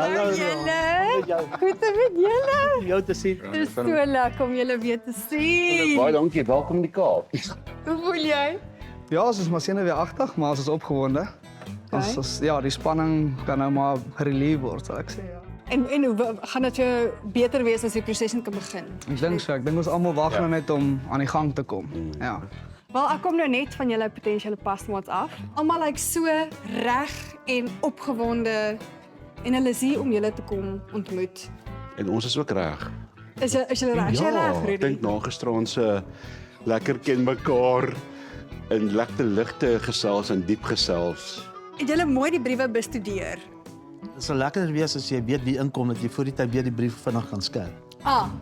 Hallo julle. Goed met julle. Jou te sien. Dit is so lekker om julle weer te sien. Baie dankie, welkom in die Kaap. Hoe voel jy? Ja, ons is maar senuweeagtig, maar ons is opgewonde. Ja, die spanning kan nou maar relief word, sal ek sê. Ja. En hoe gaan dit jou beter wees as die proses kan begin? Ek dink so, ek dink ons almal wag nou net om aan die gang te kom. Ja. Wel, ek kom nou net van julle potensiële pasmaats af. Almal lyk so reg en opgewonde en hulle is hier om julle te kom ontmoet. En ons is ook reg. Is julle reg? Is jy reg, ek Rudy? dink na gisteraand se lekker ken mekaar in lekker ligte gesels en diep gesels. Het julle mooi die briewe bestudeer? Dit sal lekkerder wees as jy weet wie inkom, dat jy voor die tyd weer die brief vinnig kan skerp.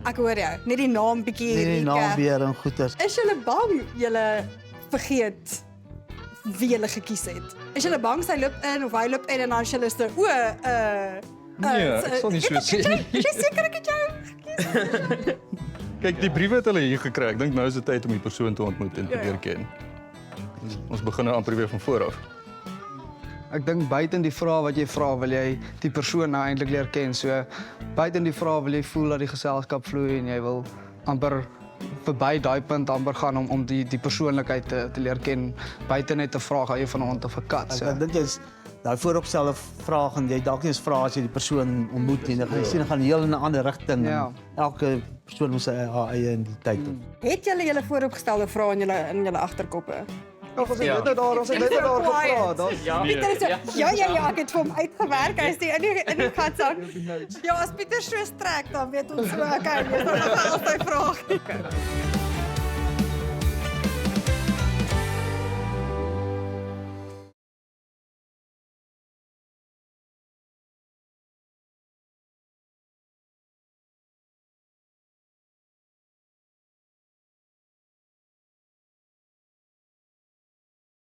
Ek hoor jou. Net die naam bietjie Nee, die naam weer en goeders. Is julle bang julle vergeet wie julle gekies het? Is julle bang sy loop in of hy loop in en dan is julle so Nee, ek sal nie so sê nie. Is jy seker ek het jou gekies? Kyk, die briewe het hulle hier gekry. Ek dink nou is dit tyd om die persoon te ontmoet en te Ja. leer ken. Ons begin nou amper weer van voor af. Ek dink buiten die vrae wat jy vra, wil jy die persoon nou eintlik leer ken. So buiten die vrae wil jy voel dat die geselskap vloei en jy wil amper verby daai punt amper gaan om die persoonlikheid te leer ken. Buite net 'n vraag aan jy van 'n hond of 'n kat. So. Ek dink jy's daai vooropstelde vraag en jy dalk nie eens vra as jy die persoon ontmoet nie. Dan gaan jy sien, gaan heel in 'n ander rigting. Ja. Elke persoon moet sy eie identiteit hê. Het julle julle vooropgestelde vrae in julle agterkoppe? Ons het net daar gevra. Pieter is so, ja, ek het vir hom uitgewerk. Hy is in die gatsak. Ja, as Pieter so strek, dan weet ons so, okay, dis nog altyd vrae.